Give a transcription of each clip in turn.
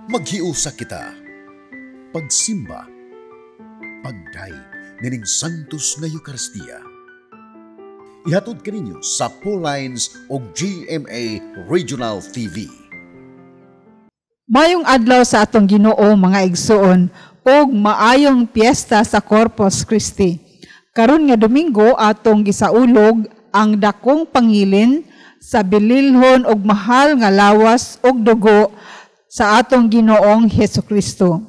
Maghiusa kita, pagsimba, pagdaig nining Santos nga Eucharistia. Ihatod kaninyo sa Pauline's o GMA Regional TV. Mayong adlaw sa atong Ginoo mga igsoon ug maayong piyesta sa Corpus Christi. Karon nga Domingo atong gisaulog ang dakong pangilin sa bililhon og mahal nga lawas ug dugo sa atong Ginoong Hesukristo.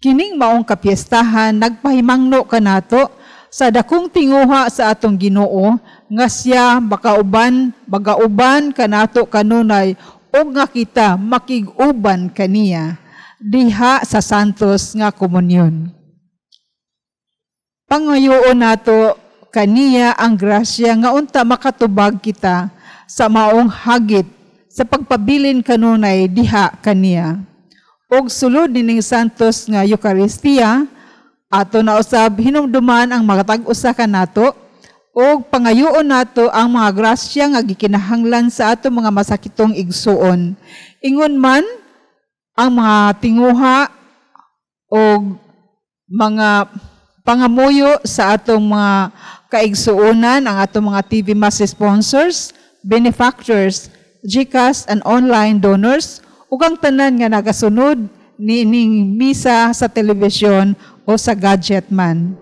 Kining maong kapiestahan nagpahimangno kanato sa dakong tinguha sa atong Ginoo nga siya bagauban kanato kanunay ug nga kita makig-uban kaniya diha sa santos nga komunyon. Pangayoon nato kaniya ang grasya nga unta makatubag kita sa maong hagit sa pagpabilin kanunay diha kaniya. Og sulod nining santos nga Eucharistia, ato na usab hinumduman ang mga tag-usa kanato og pangayoon nato ang mga grasya nga gikinahanglan sa ato mga masakitong igsuon. Ingon man ang mga tinguha og mga pangamuyo sa atong mga kaigsuonan, ang atong mga TV Mass sponsors, benefactors, GCash and online donors, ug ang tanan nga nagasunod nining misa sa telebisyon o sa gadget man.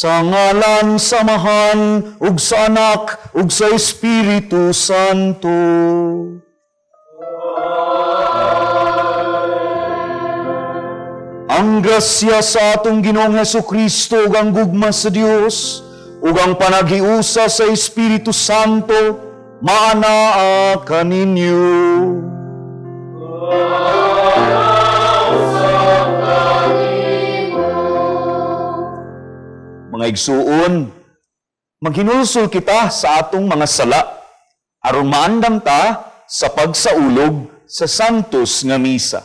Sa ngalan, sa Mahal, ug sa Anak, ug sa Espiritu Santo. Ang grasya sa atong Ginoong Hesukristo ug ang gugma sa Dios ug ang panagiusa sa Espiritu Santo maanaa kaninyo. Mga igsuon, maghinulsol kita sa atong mga sala aron maandam ta sa pagsaulog sa santos nga misa.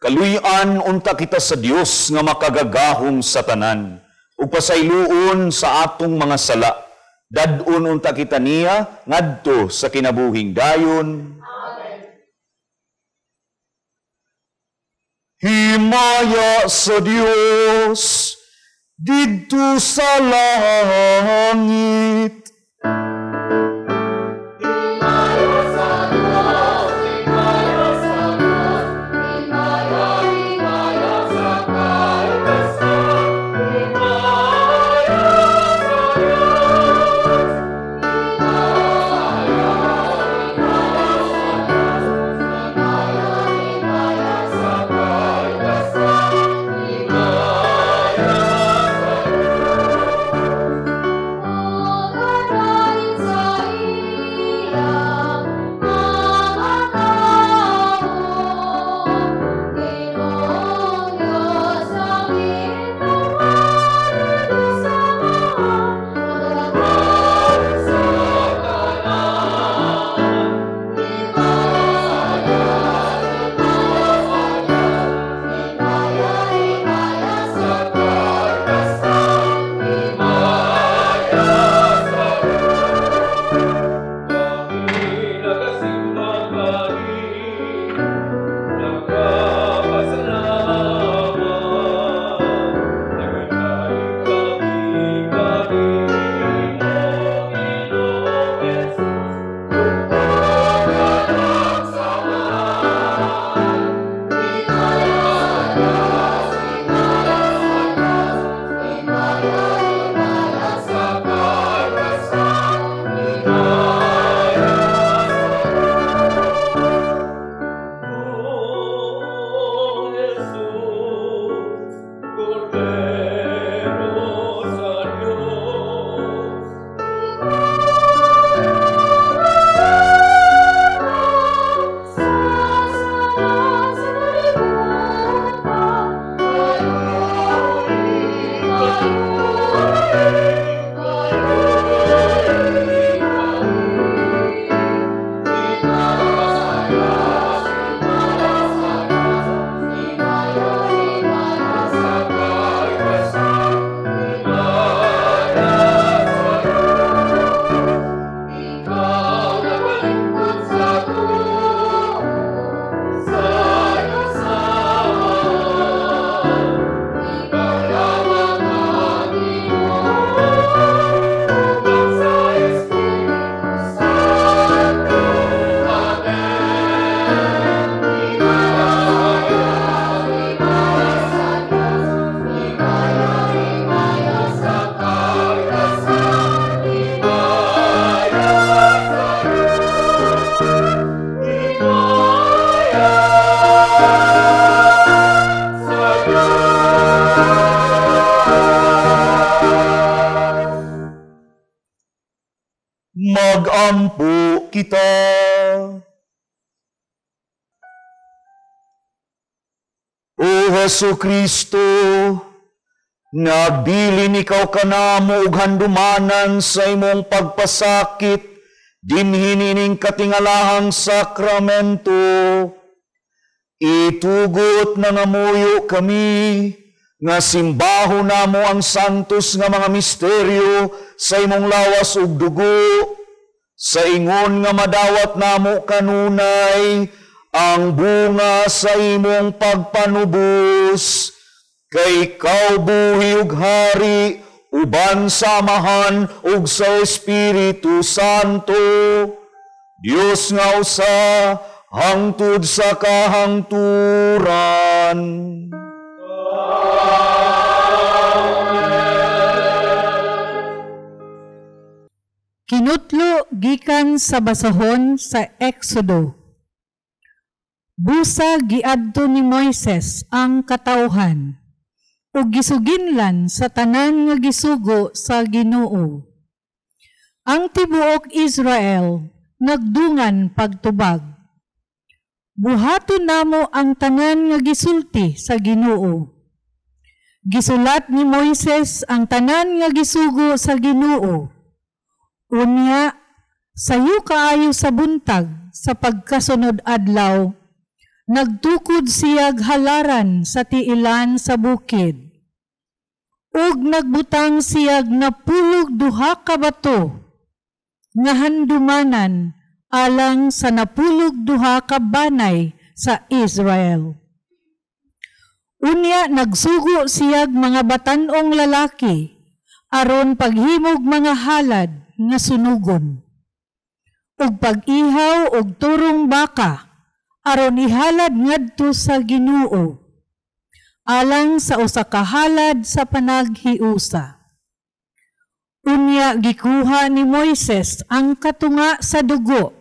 Kaluyan unta kita sa Dios nga makagagahom sa tanan, ug pasayloon sa atong mga sala. Dadun unta kita niya ngadto sa kinabuhing dayon. Amen. Himaya sa Dios didto sa langit. Magampo kita. O Hesu Kristo, nabilin ikaw kanamo ug handumanan sa imong pagpasakit dinhi nining katingalahang sakramento. Itugot na ngamuyo kami nga simbaho namo ang santos nga mga misteryo sa imong lawas ug dugo, sa ingon nga madawat namo kanunay ang bunga sa imong pagpanubos, kay ikaw buhi ug hari, uban samahan ug sa Espiritu Santo, Dios nga usa, hangtod sa kahangturan. Kinutlo gikan sa basahon sa Exodo. Busa giadto ni Moises ang katawhan, ug gisuginlan sa tanan nga gisugo sa Ginoo. Ang tibuok Israel nagdungan pagtubag. Buhaton namo ang tanan nga gisulti sa Ginoo. Gisulat ni Moises ang tanan nga gisugo sa Ginoo. Unya, sayo kaayo sa buntag sa pagkasunod adlaw, Nagtukod siyag halaran sa tiilan sa bukid. Ug nagbutang siyag napulog duha ka bato nga handumanan alang sa napulog duha ka banay sa Israel. Unya nagsugo siyag mga batanong lalaki aron paghimog mga halad nga sunugon. Ug pag-ihaw og turong baka aron ihalad ngadto sa Ginoo alang sa usa ka halad sa panaghiusa. Unya gikuha ni Moises ang katunga sa dugo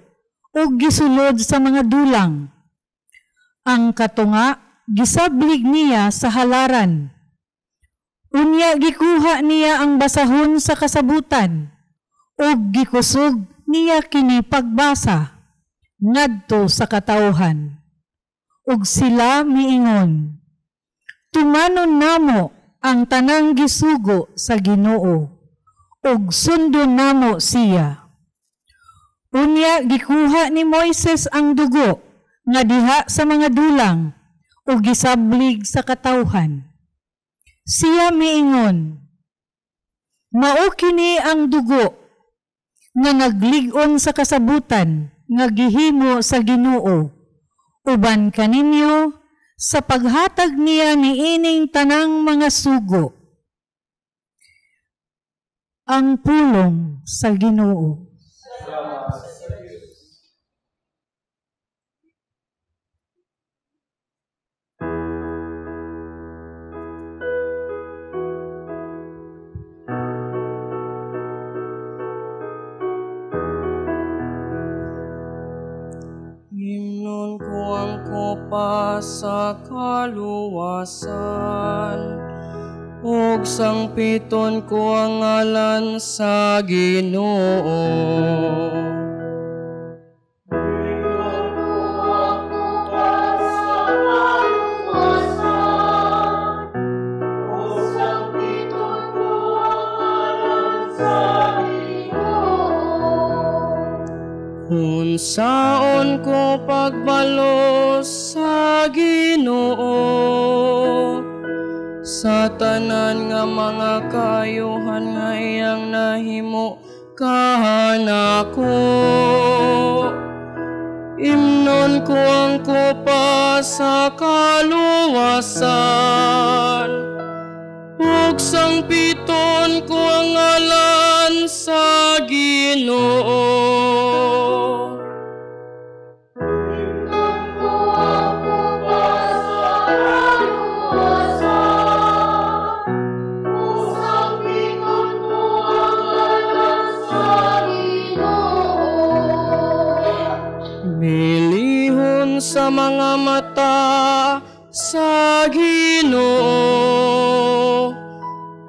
ug gisulod sa mga dulang. Ang katunga gisablig niya sa halaran. Unya gikuha niya ang basahon sa kasabutan ug gikusog niya kini pagbasa ngadto sa katawhan. Ug sila miingon, tumanon namo ang tanang gisugo sa Ginoo ug sundon namo siya. Unya gikuha ni Moises ang dugo nga diha sa mga dulang ug gisablig sa katawhan. Siya miingon, mao kini ang dugo nga naglig-on sa kasabutan nga gihimo sa Ginoo uban kaninyo sa paghatag niya niining tanang mga sugo. Ang pulong sa Ginoo. Himnon ko ang kopa sa kaluwasan, ug sangpiton ko ang ngalan sa Ginoo. Unsaon ko pagbalo sa Ginoo sa tanan nga mga kayuhan nga iyang nahimo kanako. Imnon ko ang kopa sa kaluwasan, ug sangpiton ko ang ngalan sa Ginoo. Milihon sa mga mata sa Ginoo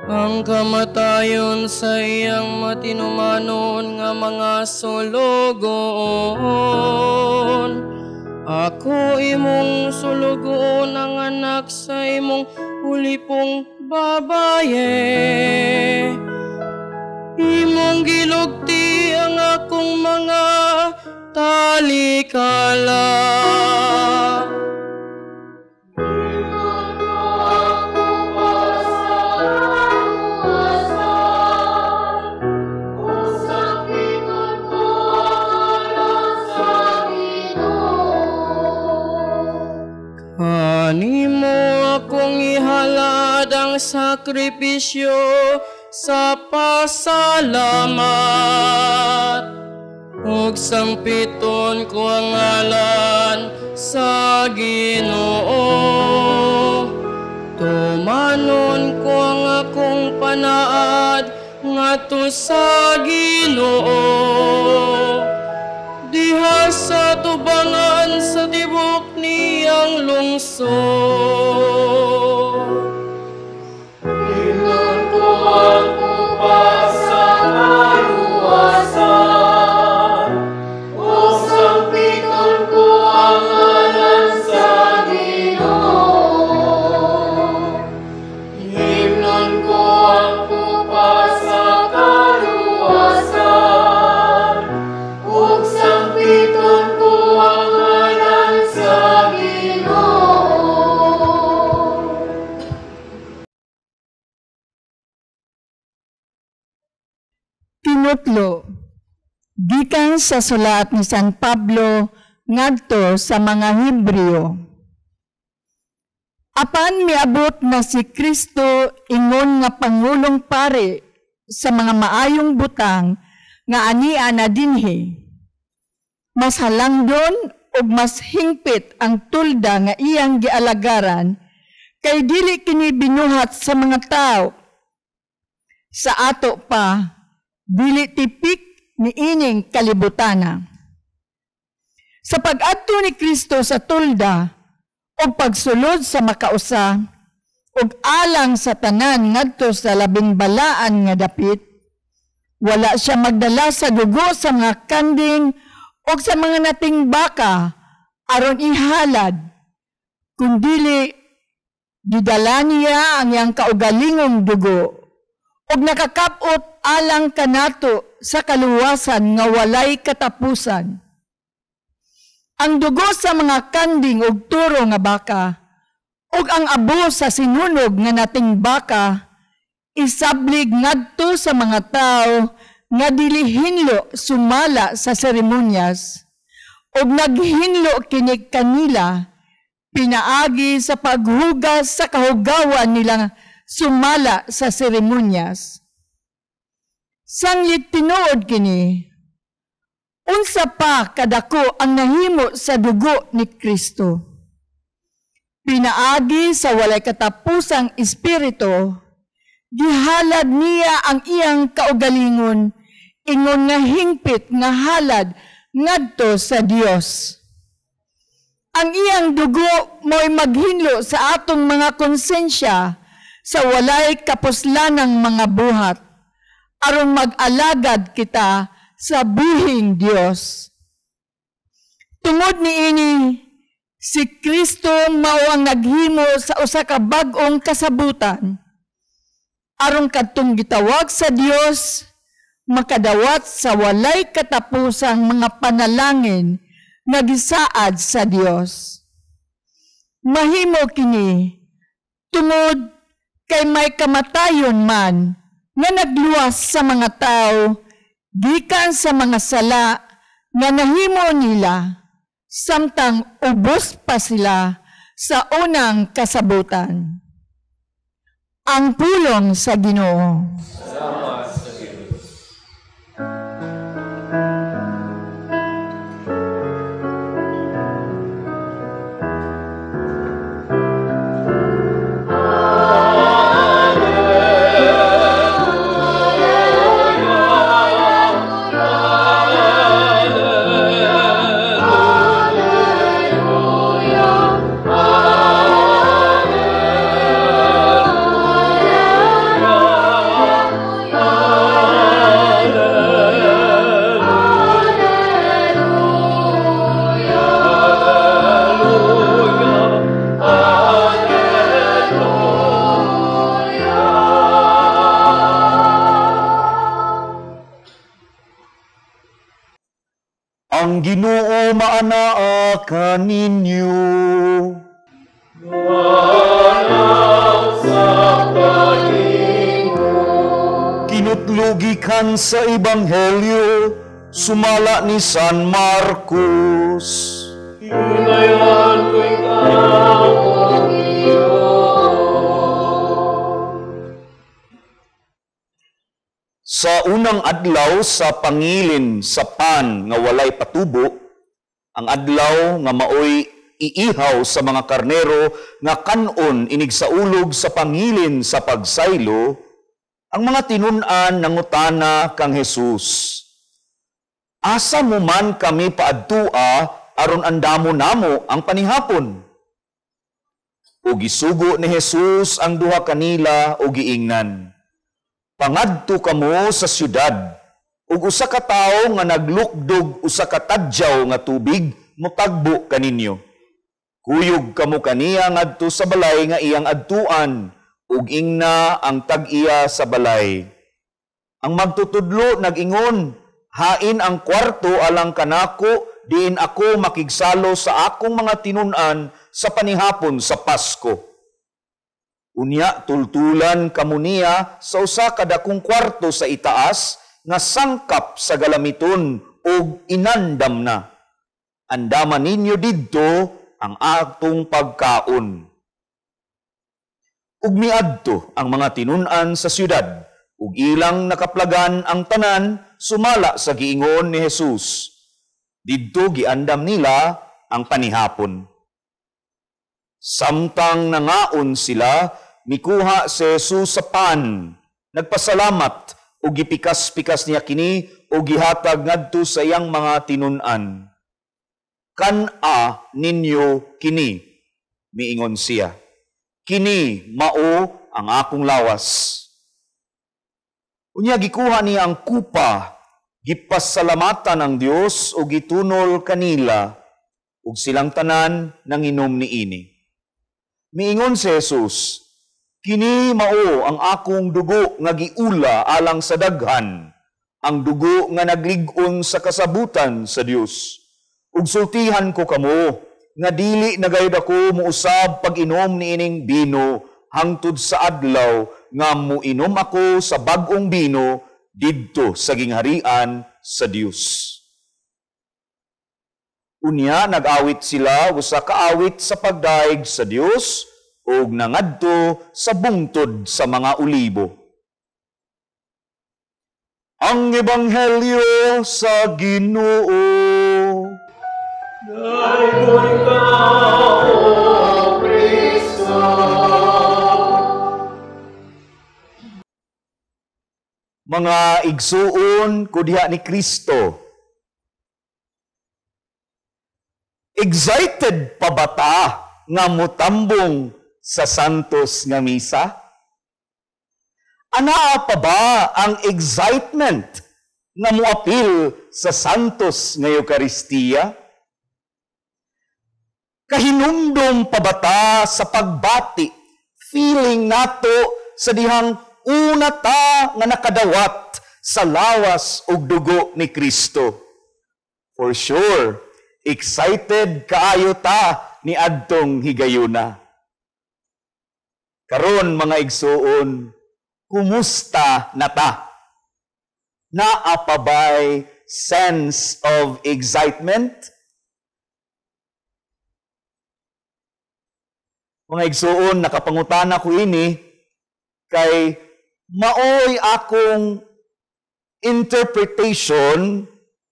ang kamatayon sa iyang matinumanon nga mga sulugon. Ako imong sulugon ang anak sa imong ulipong babaye. Imong gilugti ang akong mga talikala. Kanimo akong ihalad ang sakripisyo sa pasalamat, ug sangpiton ko ang ngalan sa Ginoo. Tumanon ko ang akong panaad ngadto sa Ginoo, diha sa tubangan sa tibok niyang lungsod. Himnon ko ang kupa sa kaluwasan, ug sangpiton ko ang ngalan sa Ginoo. Himnon ko ang kupa sa kaluwasan, ug sangpiton ko ang ngalan sa Ginoo. Tinutlo, gikan sa sulat ni San Pablo ngadto sa mga Hebreo. Apan miabot na si Kristo ingon nga Pangulong Pare sa mga maayong butang nga ania na dinhi. Mas halangdon ug mas hingpit ang tulda nga iyang gialagaran kay dili kini binuhat sa mga tao. Sa ato pa, dili tipik ni ining kalibutana. Sa pag-adto ni Kristo sa tulda, o pagsulod sa makausa, o alang sa tanan ngadto sa labing balaan nga dapit, wala siya magdala sa dugo sa mga kanding o sa mga nating baka aron ihalad, kundili gidala niya ang iyang kaugalingong dugo o nakakapot alang kanato sa kaluwasan nga walay katapusan. Ang dugo sa mga kanding ug turo nga baka ug ang abo sa sinunog nga nating baka isablig ngadto sa mga tao nga dili hinlo sumala sa seremonyas ug naghinlo kini kanila pinaagi sa paghugas sa kahugawan nila sumala sa seremonyas. Sanglit tinuod kini, unsa pa kadako ang nahimo sa dugo ni Kristo. Pinaagi sa walay katapusang espiritu, gihalad niya ang iyang kaugalingon, ingon nga hingpit nga halad ngadto sa Dios. Ang iyang dugo mo'y maghinlo sa atong mga konsensya sa walay kapuslanang mga buhat, aron mag-alagad kita sa buhing Dios. Tungod niini, si Kristo mao ang naghimo sa usa ka bag-ong kasabutan, aron kadtong gitawag sa Dios, makadawat sa walay katapusang mga panalangin nga gisaad sa Dios. Mahimo kini tungod kay may kamatayon man nga nagluwas sa mga tao gikan sa mga sala nga nahimo nila, samtang ubos pa sila sa unang kasabutan. Ang pulong sa Ginoo. Salamat sa Diyos. Ang Ginoo maanaa kaninyo. Kinutlugikan sa Ebanghelyo sumala ni San Marcos. Pinayan ko ikaw, O Sa unang adlaw sa pangilin sa pan nga walay patubo, ang adlaw nga maoy iihaw sa mga karnero nga kanon inig sa ulog sa pangilin sa pagsaylo, ang mga tinun-an nangutana kang Jesus, asa mo man kami paadtua aron andamo namo ang panihapon? O gisugo ni Jesus ang duha kanila o giingnan, pangadto kamo sa syudad, ug usa ka tawo nga naglukdog usa ka tadyaw nga tubig motagbo kaninyo. Kuyog kamo kaniya ngadto sa balay nga iyang adtuan, ug ingna ang tag-iya sa balay. Ang magtutudlo nag-ingon, hain ang kwarto alang kanako, diin ako makigsalo sa akong mga tinun-an sa panihapon sa Pasko. Unya tultulan kamo niya sa usa ka dakong kwarto sa itaas nga sangkap sa galamiton o inandam na. Andaman ninyo didto ang atong pagkaon. Ug miadto ang mga tinun-an sa syudad, ug ilang nakaplagan ang tanan sumala sa giingon ni Jesus. Didto giandam nila ang panihapon. Samtang nangaon sila, mikuha si Jesus sa pan, nagpasalamat ug gipikas-pikas niya kini ug gihatag ngadto sa iyang mga tinun-an. Kan-a ninyo kini, miingon siya. Kini mao ang akong lawas. Unya gikuha niya ang kupa, gipasalamatan ang Dios ug gitunol kanila ug silang tanan nanginom niini. Miingon si Jesus, kini mao ang akong dugo nga giula alang sa daghan, ang dugo nga naglig-on sa kasabutan sa Dios. Ug sultihan ko kamo nga dili na gayud ako muusab pag-inom niining bino hangtod sa adlaw nga muinom ako sa bag-ong bino didto sa gingharian sa Dios. Unya nag-awit sila usa ka awit sa pagdaig sa Dios ug nangadto sa bungtod sa mga olibo. Ang ebanghelyo sa Ginoo. Dayon ka, O Kristo. Mga igsuon ko diha ni Kristo. Excited pa ba ta nga mutambong sa santos nga misa? Anaa pa ba ang excitement nga muapil sa santos nga Eucharistia? Kahinumdom pa ba ta sa pagbati, feeling nato sa dihang una ta nga nakadawat sa lawas ug dugo ni Kristo? For sure, excited kaayo ta ni adtong higayuna. Karon mga igsuon, kumusta na ta? Naa pa ba'y sense of excitement? Mga igsuon, nakapangutana ko ini kay maoy akong interpretation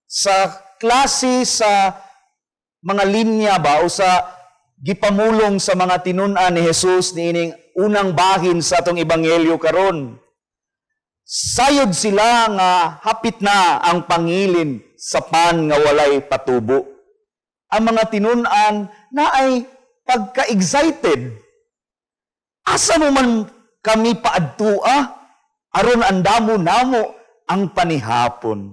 sa klase sa mga linya ba o sa gipamulong sa mga tinun-an ni Jesus niining unang bahin sa atong ebanghelyo karon. Sayod sila nga hapit na ang pangilin sa pan nga walay patubo. Ang mga tinun-an na ay pagka-excited. Asa mo man kami paadtua aron andamo namo ang panihapon.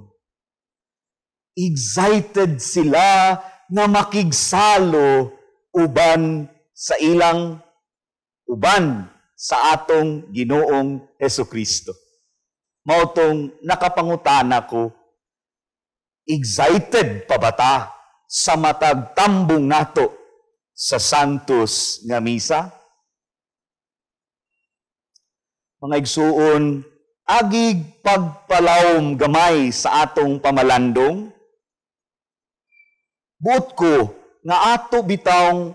Excited sila na makigsalo uban sa ilang uban sa atong Ginoong Hesukristo. Mao tong nakapangutana ko, excited pa ba ta sa matag tambong nato sa santos nga misa? Mga igsuon, agig pagpalawom gamay sa atong pamalandong. Buot ko nga ato bitawng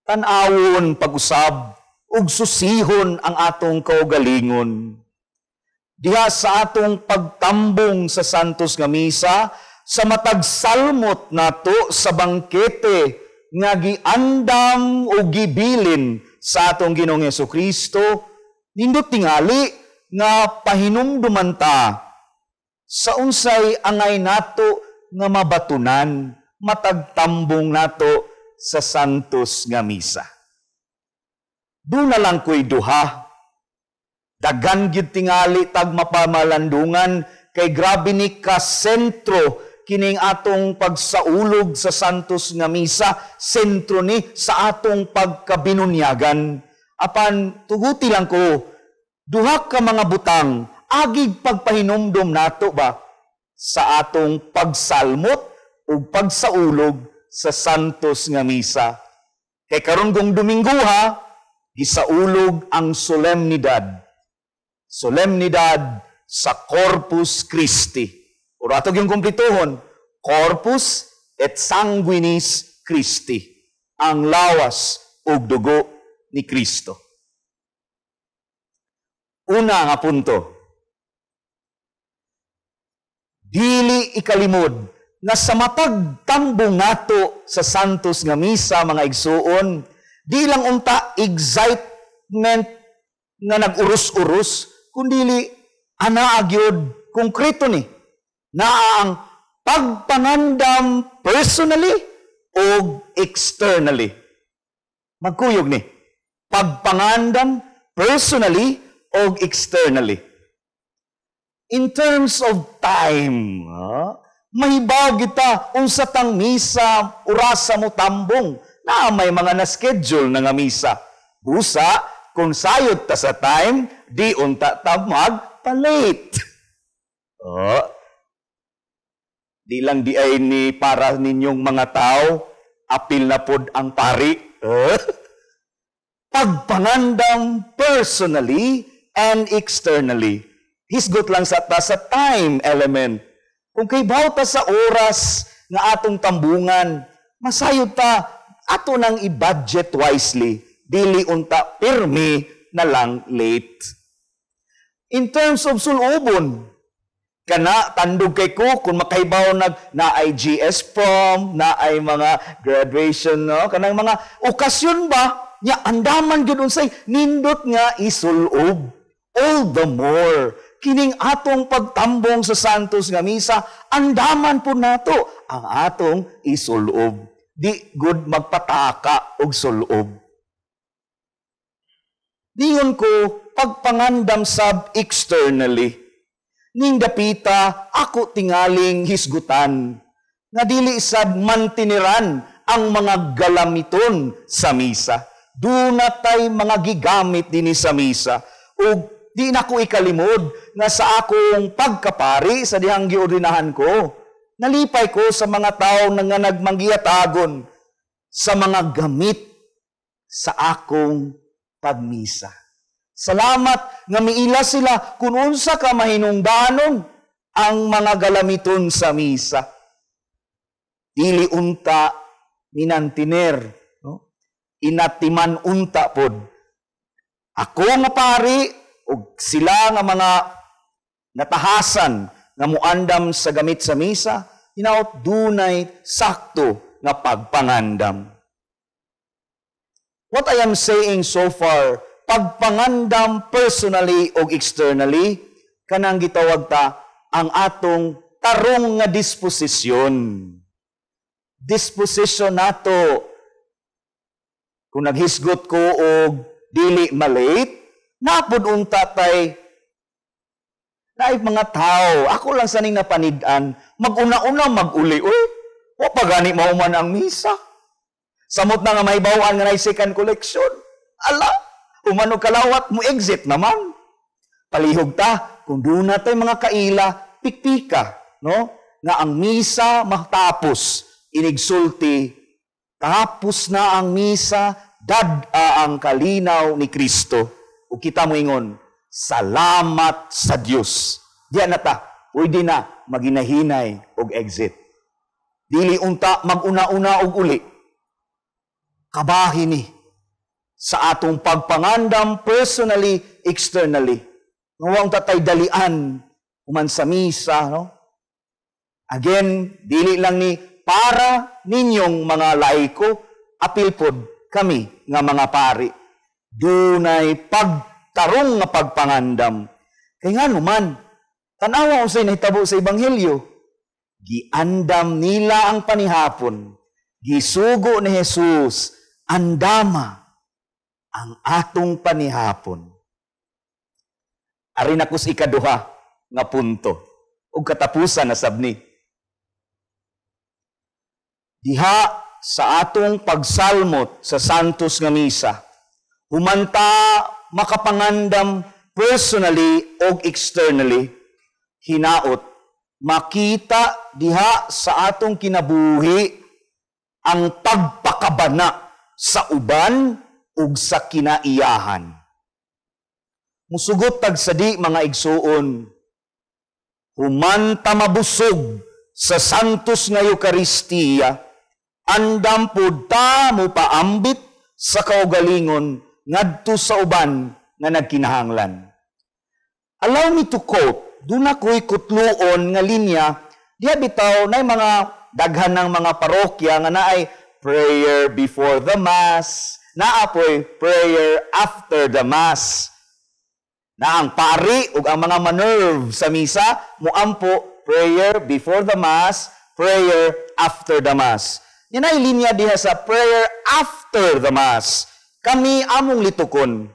tan-awon pag-usab ug susihon ang atong kaugalingon. Diha sa atong pagtambong sa santos nga misa, sa matag salmot nato sa bangkete nga giandam o gibilin sa atong Ginoong Hesukristo, nindot tingali nga pahinumduman ta sa unsay angay nato nga mabatunan, matagtambong nato sa santos nga misa. Doon na lang ko'y duha. Dagan gyud tingali tag mapamalandungan kay grabe ni kasentro kining atong pagsaulog sa santos nga misa, sentro ni sa atong pagkabinunyagan. Apan tuguti lang ko, duha ka mga butang, agig pagpahinumdom nato ba sa atong pagsalmot o pagsaulog sa santos nga misa. Kay karon gong Domingo gisaulog ang solemnidad sa Corpus Christi. O ato yung kumplituhon, Corpus et Sanguinis Christi, ang lawas ug dugo ni Kristo. Una nga punto, dili ikalimod nga sa mapagtambong nato sa santos nga misa, mga igsuon, di lang unta excitement nga nag-urus-urus, kundi anaagyod konkreto ni na ang pagpangandam personally o externally. Magkuyog ni, pagpangandam personally o externally. In terms of time, mahibaw kita unsa tang misa orasa mo tambong na may mga na-schedule na nga misa. Busa, kung sayod ta sa time, di unta ta magpa-late. Di lang di ay ni para ninyong mga tao, apil na pod ang pari. Pagpangandam personally and externally. Hisgot lang sa ta sa time element. Kung kay bawta sa oras nga atong tambungan, masayod ta ato nang i-budget wisely. Dili unta pirmi na lang late. In terms of sulubon, kana tandog kay ko kung makaibaw na ay GS prom, na ay mga graduation, no? Kanang mga okasyon ba, nya andaman gyud unsay nindot nga isulob. All the more kining atong pagtambong sa santos nga misa, andaman po nato ang atong isulob. Di good magpataka og sulob. Diyon ko pagpangandam sab externally. Ning dapita ako tingaling hisgutan nga dili sad mantiniran ang mga galamiton sa misa. Dunatay mga gigamit dinhi sa misa. Ug di na ko ikalimod nga sa akong pagkapari sa dihang giordinahan ko. Nalipay ko sa mga tao nga nagmanggiyatagon sa mga gamit sa akong pagmisa. Salamat nga miila sila kung unsa ka mahinungdanon ang mga galamiton sa misa. Dili unta minantiner, no? Inatiman unta pod. Ako nga pari ug sila nga mga natahasan nga muandam sa gamit sa misa, hinaot dunay sakto nga pagpangandam. What I am saying so far, pagpangandam personally o externally, kanang gitawag ta ang atong tarong nga disposisyon. Disposition nato. Kung naghisgot ko og dili malate, napod unta tay naay mga tao. Ako lang saning napanid-an, mag-una-una mag-uli. Uy, o pagani mauman ang misa. Samot na nga mahibawan nga na second collection. Ala, umano kalawat mo exit naman. Palihog ta, kung doon natin mga kaila, pikpika, no? Nga ang misa matapos, inigsulti, tapos na ang misa, dad-a ang kalinaw ni Kristo. O kita mo ingon, salamat sa Diyos. Diyan na ta, pwede na maginahinay og exit. Dili unta mag-una-una og uli. Kabahin ni sa atong pagpangandam personally, externally. Ngawang tatay dalian uman sa misa, no? Again, dili lang ni para ninyong mga laiko, apil pod kami nga mga pari. Dunay pagtarong nga pagpangandam. Kay nga naman, tanawa usay nahitabo sa Ebanghelyo, giandam nila ang panihapon, gisugo ni Jesus, andama ang atong panihapon. Ari na kus ikaduha nga punto, o katapusan na sabni. Diha sa atong pagsalmot sa santos nga misa, humanta makapangandam personally o externally, hinaot, makita diha sa atong kinabuhi ang pagpakabana sa uban ug sa kinaiyahan. Musugot tag sadi mga igsuon, human ta mabusog sa santos nga Eucharistia, andam pud ta mo paambit sa kaugalingon ngadto sa uban nga nagkinahanglan. Allow me to quote, doon ako'y kutluon nga linya, diya bitaw na mga daghan ng mga parokya nga naay prayer before the Mass, naapoy prayer after the Mass. Na ang pari ug ang mga manerve sa misa, muampo prayer before the Mass, prayer after the Mass. Yan ay linya diha sa prayer after the Mass. Kami among litukon.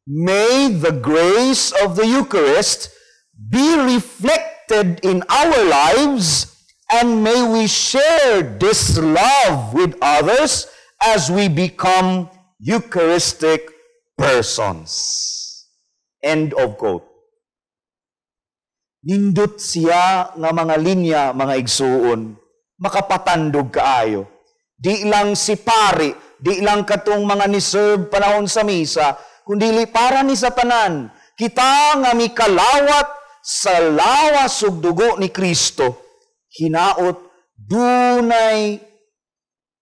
May the grace of the Eucharist be reflected in our lives, and may we share this love with others as we become Eucharistic persons. End of quote. Nindot siya nga mga linya, mga igsuon, makapatandog kaayo. Di lang si pari, di lang katong mga ni-serve panahon sa misa, kundi para ni sa tanan, kita nga mikalawat sa lawas ug dugo ni Kristo, hinaot dunay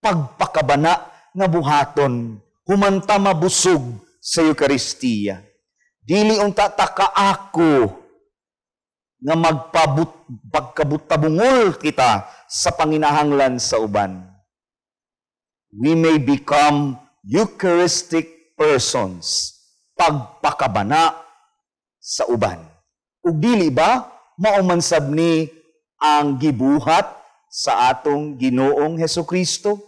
pagpakabana nga buhaton, humanta mabusog sa Eucharistia. Dili unta ta kaako nga pagkabutabungol kita sa panginahanglan sa uban. We may become Eucharistic persons, pagpakabana sa uban. Ug dili ba maumansab ni ang gibuhat sa atong Ginoong Hesukristo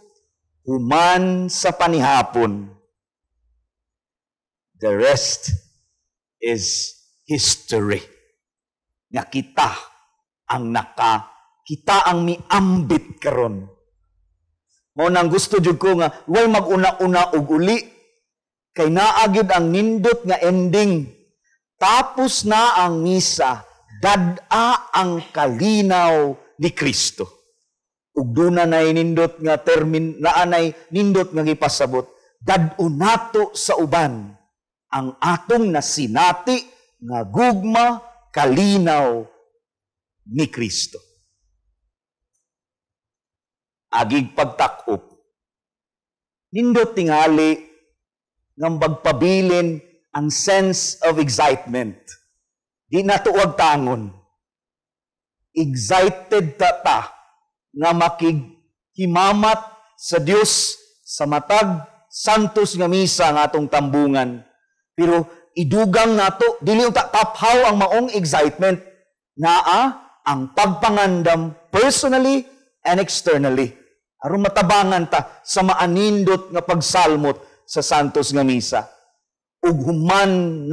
human sa panihapon. The rest is history. Nga kita ang miambit karon. Mao nang gusto jud ko nga way mag-una-una og uli kay naagid ang nindot nga ending. Tapos na ang misa, dad-a ang kalinaw ni Kristo. Ug duna nay nindot nga naanay nindot nga gipasabot, dad-o nato sa uban ang atong nasinati nga gugma kalinaw ni Kristo. Agig pagtakop, nindot tingali ng magpabilin ang sense of excitement. Di natuwag tangon. Excited ta nga makighimamat sa Dios sa matag santos nga misa nga atong tambungan. Pero idugang nato, dili unta taphaw ang maong excitement naa ang pagpangandam personally and externally. Aron matabangan ta sa maanindot nga pagsalmot sa santos nga misa. Ug human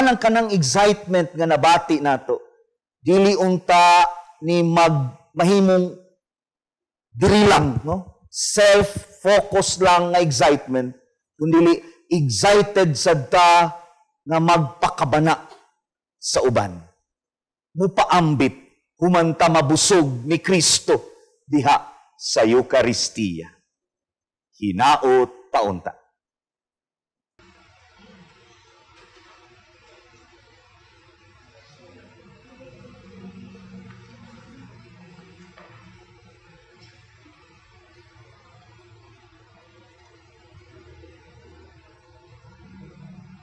ang kanang excitement nga nabati nato. Dili unta ni mahimong diri lang, no? Self-focus lang nga excitement, kundi excited sadta nga magpakabana sa uban. Mupaambit humanta mabusog ni Kristo diha sa Eucharistia. Hinaot paunta.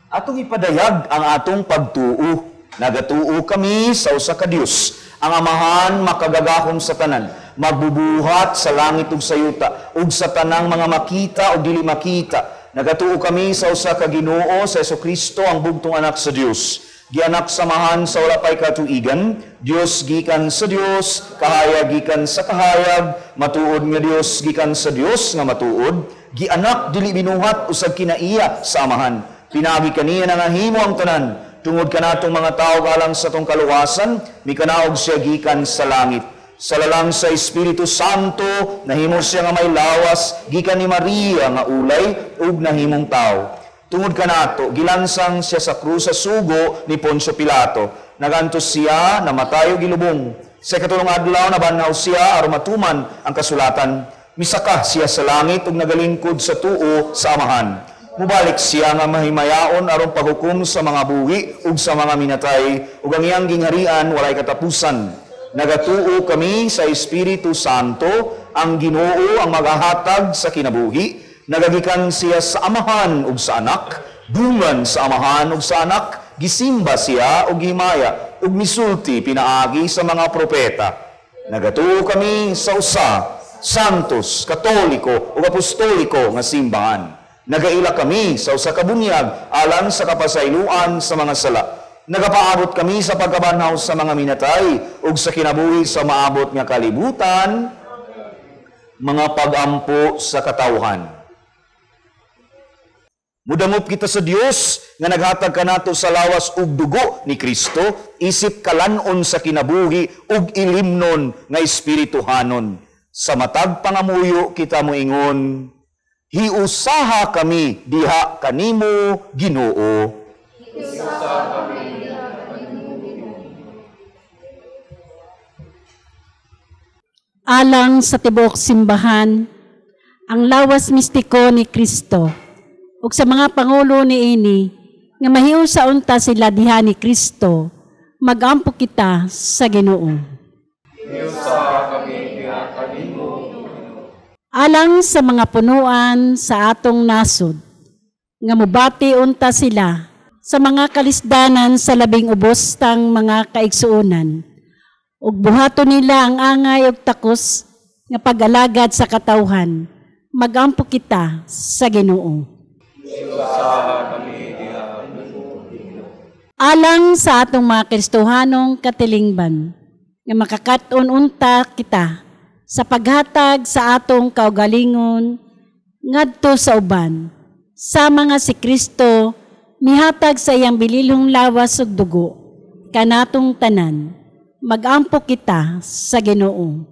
Atong ipadayag ang atong pagtuo. Nagatuo kami sa usa ka Dios, ang Amahan makagagahom sa tanan, magbubuhat sa langit ug sa yuta, ug sa tanang mga makita ug dili makita. Nagatuo kami sa usa ka Ginoo, sa Hesukristo, ang bugtong anak sa Dios. Gianak samahan sa wala pay katuigan, Dios gikan sa Dios, kahayag gikan sa kahayag, matuod nga Dios gikan sa Dios nga matuod, gianak dili binuhat usab kinaiya sa Amahan. Pinagi kaniya nga himo ang tanan, tungod kanatong mga tao alang sa tong kaluwasan, mikanaog siya gikan sa langit. Sa lalang sa Espiritu Santo, nahimo siya nga may lawas, gikan ni Maria nga ulay, ug nahimong tao. Tungod kanato, gilansang siya sa krus sa sugo ni Poncio Pilato. Nagantos siya, namatay ug gilubong. Sa katulong adlaw, nabanhaw siya, aron matuman ang kasulatan. Misaka siya sa langit ug nagalingkod sa tuo sa Amahan. Mubalik siya nga mahimayaon aron paghukom sa mga buhi ug sa mga minatay ug ang iyang gingharian walay katapusan. Nagatuo kami sa Espiritu Santo, ang Ginoo ang magahatag sa kinabuhi. Nagagikan siya sa Amahan ug sa Anak, dungan sa Amahan ug sa Anak, gisimba siya ug himaya ug misulti pinaagi sa mga propeta. Nagatuo kami sa usa, santos, katoliko ug apostoliko nga simbahan. Nagaila kami sa usa ka bunyag alang sa kapasayloan sa mga sala. Nagapaabot kami sa pagkabanhaw sa mga minatay ug sa kinabuhi sa maabot nga kalibutan, mga pag-ampo sa katawhan. Mudamop kita sa Dios nga naghatag kanato sa lawas ug dugo ni Kristo, isip kalanon sa kinabuhi ug ilimnon nga espirituhanon. Sa matag pangamuyo kita moingon, hiusaha kami diha kanimo, Ginoo. Alang sa tibuok simbahan, ang lawas mistiko ni Kristo, ug sa mga pangulo ni ini, nga mahiusa unta sila diha ni Kristo, magampo kita sa Ginoo. Alang sa mga punuan sa atong nasod, nga mubati unta sila sa mga kalisdanan sa labing ubos tang mga kaigsuonan, ug buhato nila ang angay ug takos nga pag-alagad sa katawhan, magampo kita sa Ginoo. Alang sa atong mga Kristohanong katilingban, nga makakaton unta kita sa paghatag sa atong kaugalingon ngadto sa uban, sama nga si Kristo mihatag sa iyang bililhong lawas ug dugo kanatong tanan, magampo kita sa Ginoo.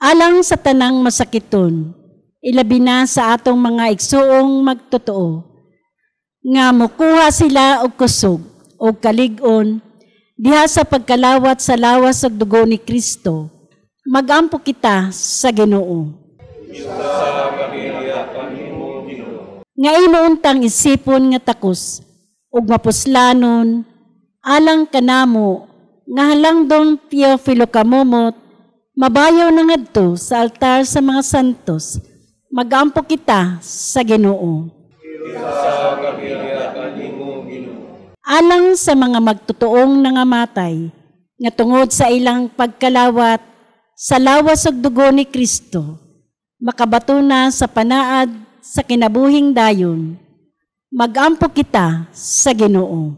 Alang sa tanang masakiton, ilabi na sa atong mga igsuong magtotoo, nga mukuha sila og kusog o kalig-on diha sa pagkalawat sa lawas ug dugo ni Kristo, magampo kita sa Ginoo. Nga imo untang isipon nga takos ug mapuslanon alang kanamo nga halangdong Teofilo kamumot, mabayaw na ngadto sa altar sa mga santos, magampo kita sa Ginoo. Alang sa mga magtutuong nangamatay, nga tungod sa ilang pagkalawat sa lawas ug dugo ni Kristo, makabato na sa panaad sa kinabuhing dayon, magampo kita sa Ginoo.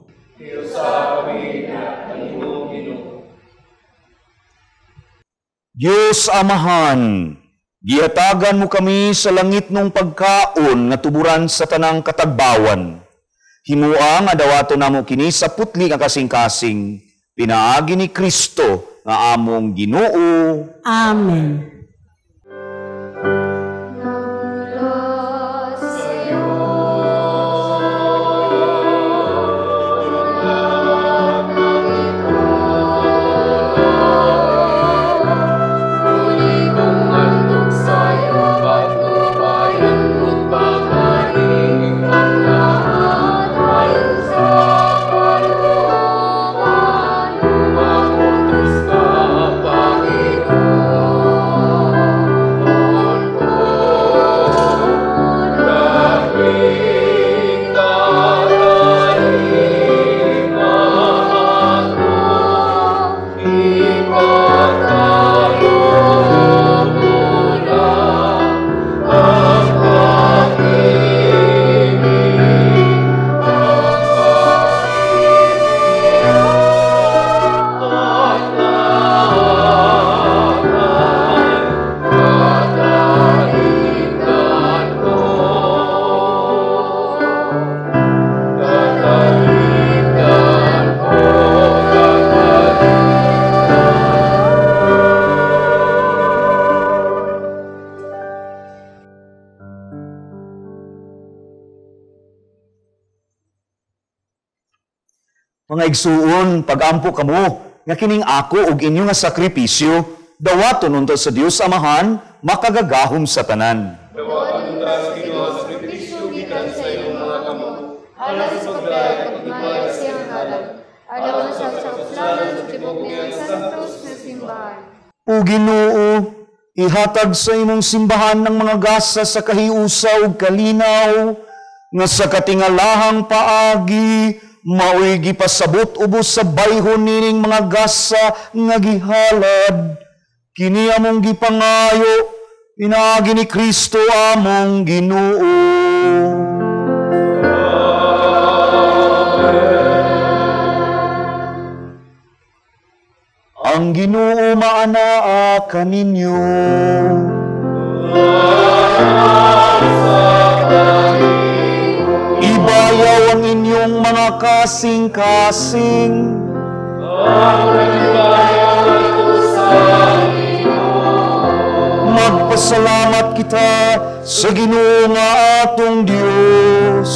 Diyos Amahan, gihatagan mo kami sa langit nung pagkaon nga tuburan sa tanang katagbawan. Himuang adawato namo kini sa putli nga kasing-kasing, pinaagi ni Kristo nga among Ginoo. Amen. Mga igsuon, pag-ampo kamo, nga kining ako ug inyo nga sakripisyo, dawaton unta sa Dios Amahan, makagagahom sa tanan. alas sa pagdayag pagmaya siyang ngalan, alaw na sa kaplanan sa tibok niyang santos na simbahan. O Ginoo, ihatag sa imong simbahan ng mga gasa sa kahiusa ug kalinaw, nga sa katingalahang paagi, maoy gipasabot ubos sa bayhon nining mga gasa nga gihalad. Kini among gipangayo, pinaagi ni Kristo among Ginoo. Ang Ginoo maanaa kaninyo. Ibayaw ang inyong mga kasing-kasing. Magpasalamat kita sa Ginoo nga atong Dios.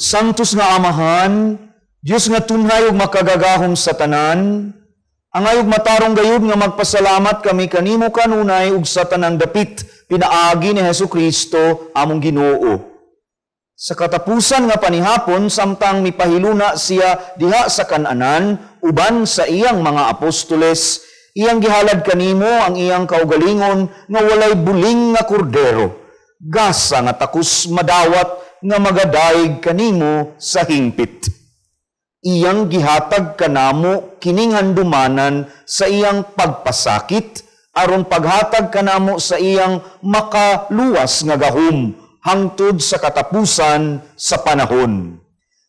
Santos nga Amahan, Diyos nga tunhay ug makagagahom sa tanan, ang ayog matarong gayud nga magpasalamat kami kanimo kanunay ug sa tanang dapit pinaagi ni Hesukristo among Ginoo. Sa katapusan nga panihapon samtang mipahiluna siya diha sa kananan uban sa iyang mga apostoles, iyang gihalad kanimo ang iyang kaugalingon nga walay buling nga kordero, gasa nga takus madawat nga magadayeg kanimo sa hingpit. Iyang gihatag kanamo kining handumanan sa iyang pagpasakit aron paghatag kanamo sa iyang makaluwas nga gahom hangtod sa katapusan sa panahon.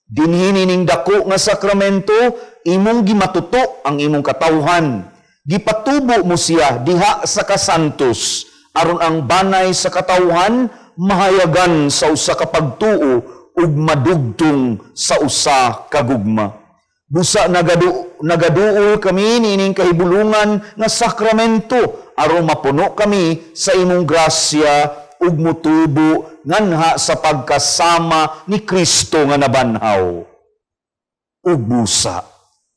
Dinhi nining dako nga sakramento imong gimatuto ang imong katawhan. Gipatubo mo siya diha sa kasantos aron ang banay sa katawhan mahayagan sa usa ka pagtuo ug madugtong sa usa ka gugma. Busa nagaduol kami nining kahibulungan nga sakramento aron mapuno kami sa imong grasya ug mutubo nganha sa pagkasama ni Kristo nga nabanhaw. Ug busa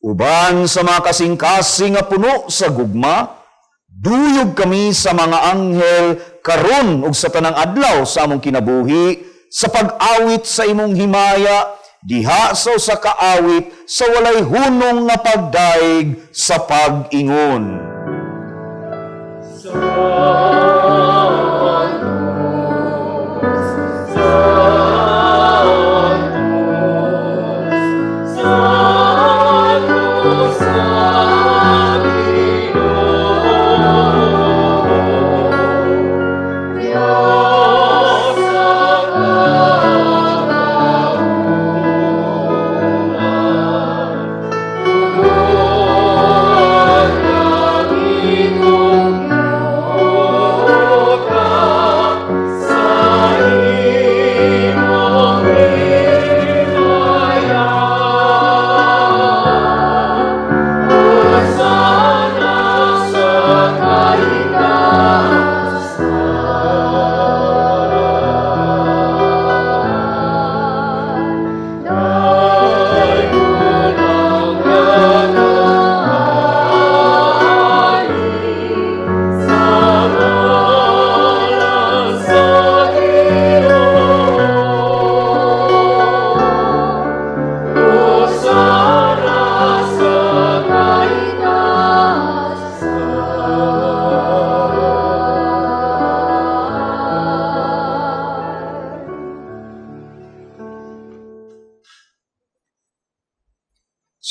uban sa mga kasing-kasing nga puno sa gugma, duyog kami sa mga anghel karon ug sa tanang adlaw sa among kinabuhi sa pag-awit sa imong himaya diha sa usa ka awit sa walay hunong nga pagdaig sa pag-ingon.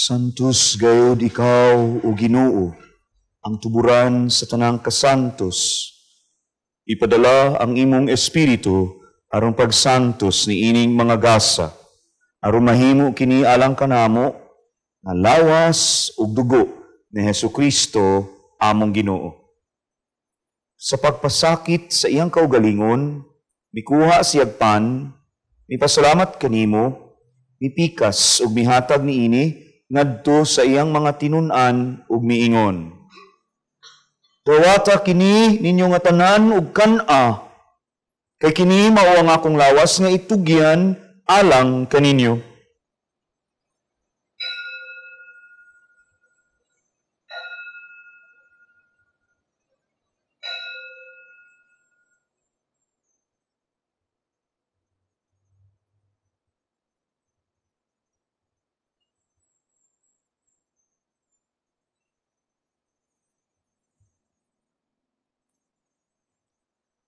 Santos gayud ikaw o Ginoo, ang tuburan sa tanang kasantos. Ipadala ang imong espiritu aron pagsantos ni ining mga gasa, aron mahimo kini alang kanamo nga lawas ug dugo ni Hesukristo among Ginoo. Sa pagpasakit sa iyang kaugalingon, mikuha siyag pan, mipasalamat kanimo, mipikas ug mihatag niini ngadto sa iyang mga tinun-an ug miingon. Dawata kini ninyo nga tanan ug kan-a, kay kini mao ang akong lawas nga itugyan alang kaninyo.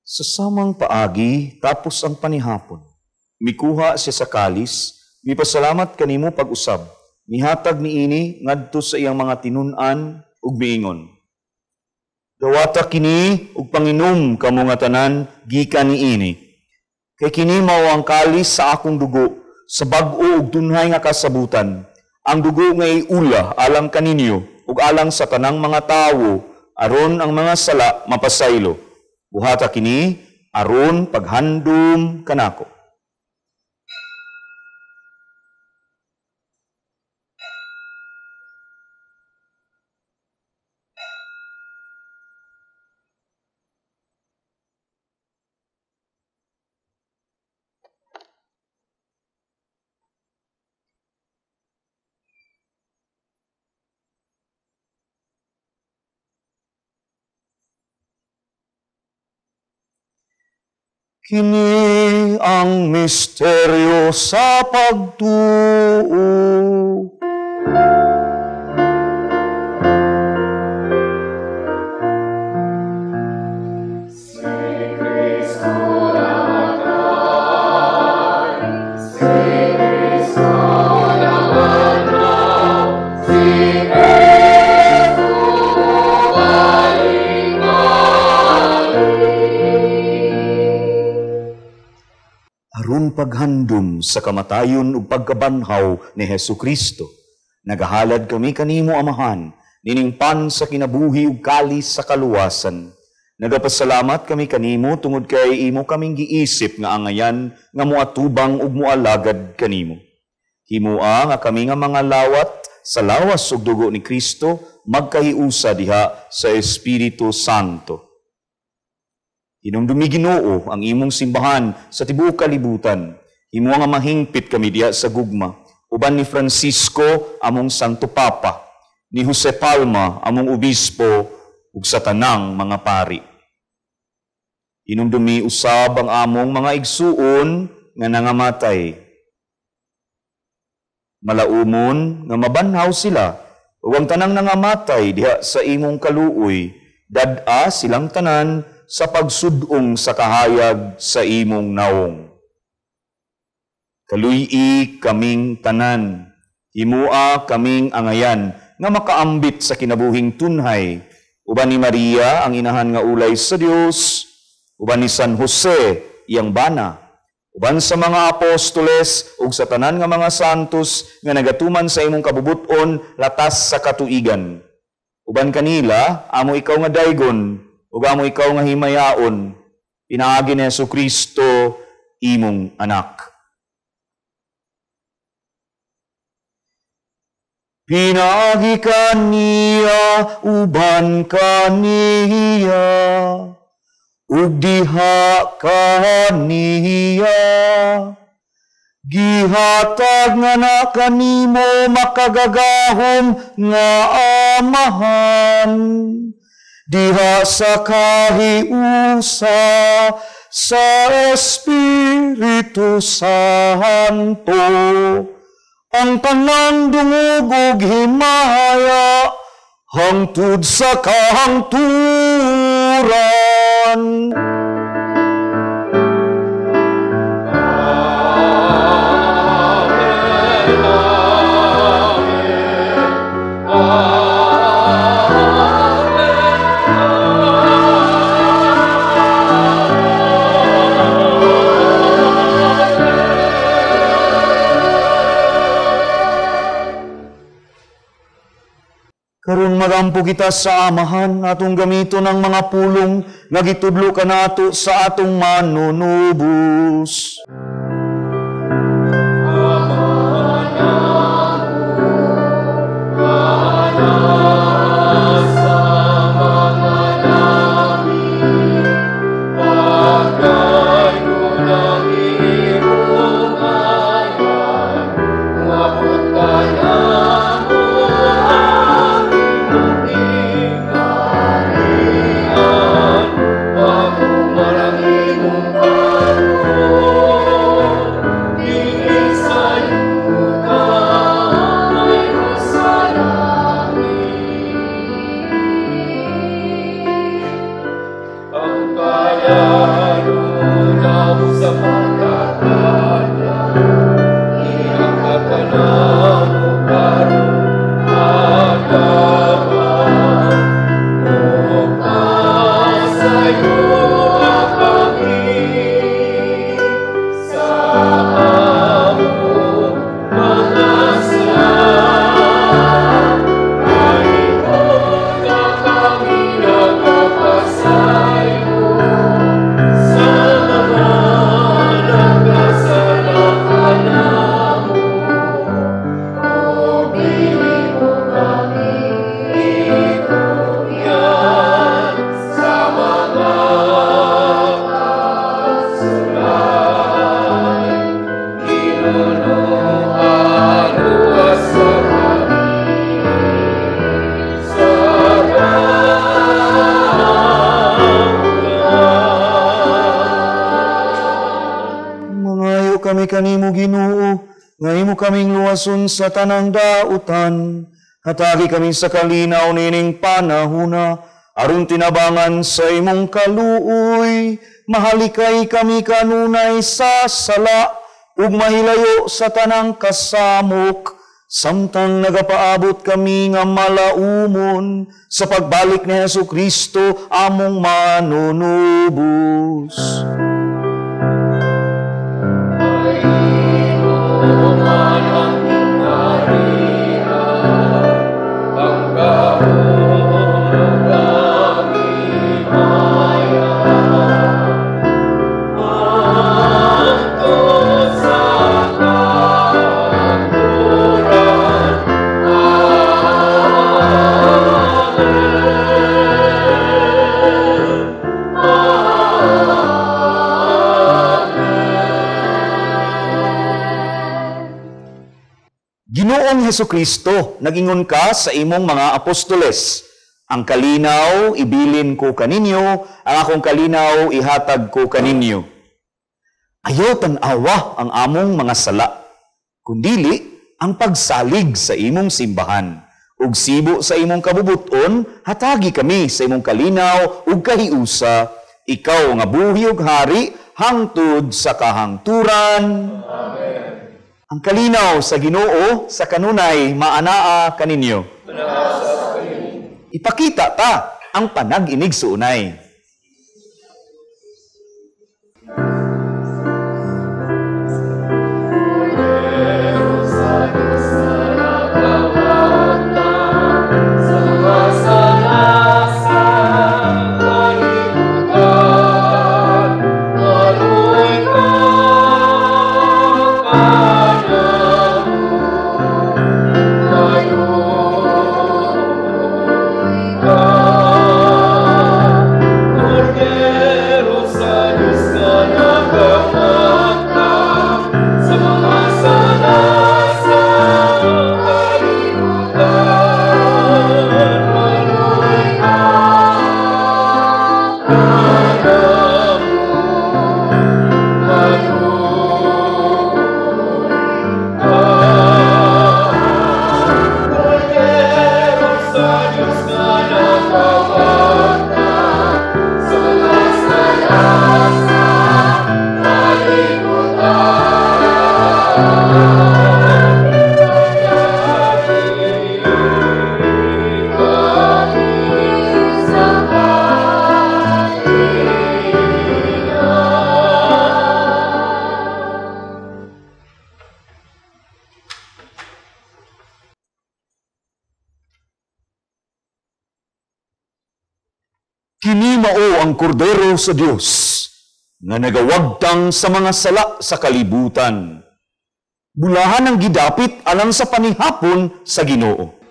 Sa samang paagi, tapos ang panihapon, mikuha siya sa kalis, mipasalamat kanimo pag-usab, mihatag ni ini ngadto sa iyang mga tinun-an ug miingon. Dawata kini ug panginom kamo nga tanan gikan ni ini. Kay kini mao ang kalis sa akong dugo, sa bag-o ug dunhay nga kasabutan. Ang dugo nga iula alang kaninyo ug alang sa tanang mga tawo aron ang mga sala mapasaylo. Buhata kini aron paghandom kanako. Kini ang misteryo sa pagtuo. Aron paghandom sa kamatayon ug pagkabanhaw ni Hesukristo, nagahalad kami kanimo amahan, nining pan sa kinabuhi ug kalis sa kaluwasan. Nagapasalamat kami kanimo tungod kay imo kaming giisip nga angayan nga moatubang ug moalagad kanimo. Himoa nga kami nga mga lawat sa lawas ug dugo ni Kristo magkahiusa diha sa Espiritu Santo. Hinumdumi Ginoo ang imong simbahan sa tibuok kalibutan. Himo nga mahingpit kami diha sa gugma. Uban ni Francisco among Santo Papa, ni Jose Palma among obispo ug sa tanang mga pari. Hinumdumi usab ang among mga igsuon nga nangamatay. Malaumon nga mabanhaw sila ug ang tanang nangamatay diha sa imong kaluoy, dad-a silang tanan sa pagsudong sa kahayag sa imong naong. Kaluy-i kaming tanan, himua kaming angayan, nga makaambit sa kinabuhing tunhay, uban ni Maria, ang inahan nga ulay sa Dios, uban ni San Jose, iyang bana, uban sa mga apostoles, ug sa tanan nga mga santos, nga nagatuman sa imong kabubuton, latas sa katuigan. Uban kanila, amo ikaw nga daygon, ug amo ikaw nga himayaon, pinaagi ni Hesukristo, imong anak. Pinaagi kaniya, uban kaniya, ug diha kaniya. Gihatag nga na kanimo makagagahom nga amahan. Diha sa kahiusa sa Espiritu Santo, ang tanang dungog ug himaya hangtod sa kahangturan. Karon magampo kita sa amahan atong gamito ng mga pulong nagitudlo kanato sa atong manunubos. Kaya sa pagkakala, iyang kapanamukan, agawan, upasayo kami sa amo mga siyang, ay ikaw na kami nagkapasayo sa mga nagkasalanan mo. O bili mo kami ituyan sa mga kasulay, inunuan luwas sa kami sa Mangayo kami kanimo Ginoo, nga imo kaming luwason sa tanang dautan. Hatagi kami sa kalinaw nining panahuna, aron tinabangan sa imong kaluoy. Mahalikay kami kanunay sa sala, ug mahilayo sa tanang kasamok. Samtang nagapaabot kami nga malaumon sa pagbalik ni Jesucristo among manunubos. Ginoong Hesukristo, nagingon ka sa imong mga apostoles. Ang kalinaw, ibilin ko kaninyo, ang akong kalinaw, ihatag ko kaninyo. Ayaw tanawa ang among mga sala, kundili ang pagsalig sa imong simbahan. Ug sibo sa imong kabubuton, hatagi kami sa imong kalinaw ug kahiusa. Ikaw nga buhi ug hari, hangtod sa kahangturan. Amen. Ang kalinaw sa Ginoo sa kanunay maanaa kaninyo. Ipakita ta ang panag-inig sa unay. Kini mao ang kordero sa Dios nga nagawagtang sa mga sala sa kalibutan. Bulahan ang gidapit alang sa panihapon sa Ginoo.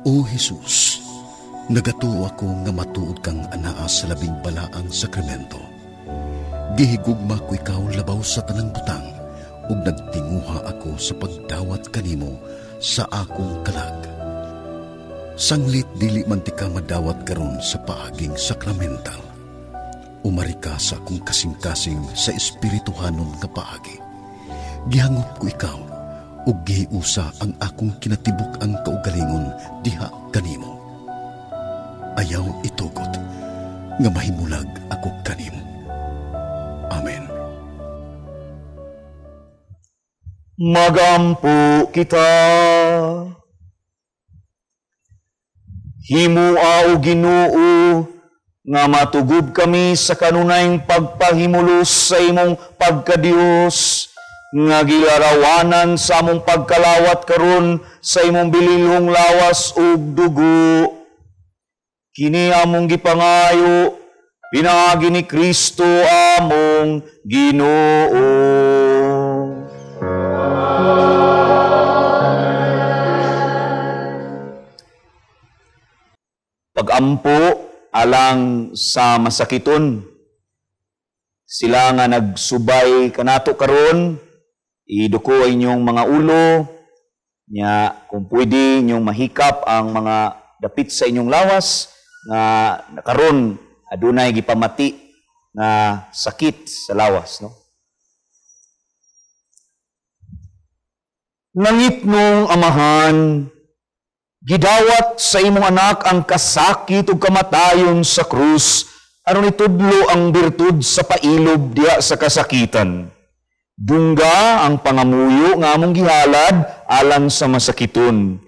O Jesus, nagatuo ako nga matuod kang anaa sa labing balaang sakramento. Gihigugma ko ikaw labaw sa tanang butang, ug nagtinguha ako sa pagdawat kanimo sa akong kalag. Sanglit dili man ti ka madawat karon sa paaging sakramental. Umari ka sa akong kasing-kasing sa espirituhanon nga paagi. Gihangop ko ikaw ug gihiusa ang akong kinatibuk ang kaugalingon diha kanimo. Ayaw itugot nga mahimulag ako kanimo. Amen. Magampo kita. Himua o Ginoo nga matugub kami sa kanunayng pagpahimulos sa imong pagkadiyos, nga gilarawanan sa among pagkalawat karon sa imong bililhong lawas ug dugo. Kini among gipangayo pinaagi ni Kristo among Ginoo. Pagampo alang sa masakiton. Sila nga nagsubay kanato karon, iduko inyong mga ulo, nya kung pwede inyong mahikap ang mga dapit sa inyong lawas, nga karon adunay gipamati nga sakit sa lawas, no? Nangitnong Amahan, gidawat sa imong anak ang kasakit ug kamatayon sa krus, aron itudlo ang birtud sa pailob diha sa kasakitan. Dungga ang pangamuyo nga among gihalad alang sa masakiton.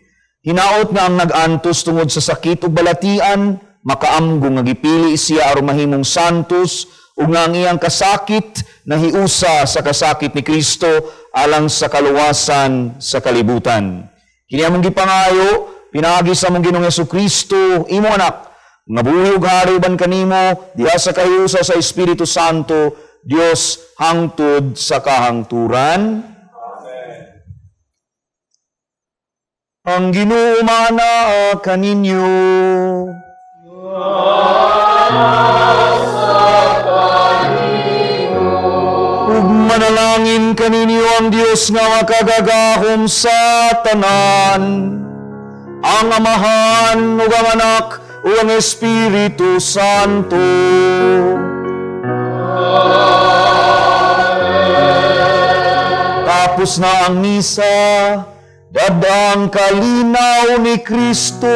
Hinaot nga ang nag-antos tungod sa sakit ug balatian, makaamgo nga gipili siya aron mahimong santos, ug nga ang iyang kasakit nahiusa sa kasakit ni Kristo alang sa kaluwasan sa kalibutan. Kini among gipangayo pinaagi sa among Ginoong Jesucristo, imong anak, nga buhi ug hari uban kanimo diha sa kahiusa sa Espiritu Santo, Dios hangtod sa kahangturan. Amen. Ang Ginoo mana kaninyo. Ug manalangin kaninyo ang Dios nga makagagahom sa tanan, ang Amahan ug ang Anak ug ang Espiritu Santo. Tapos na ang misa, dadang kalinaw ni Kristo.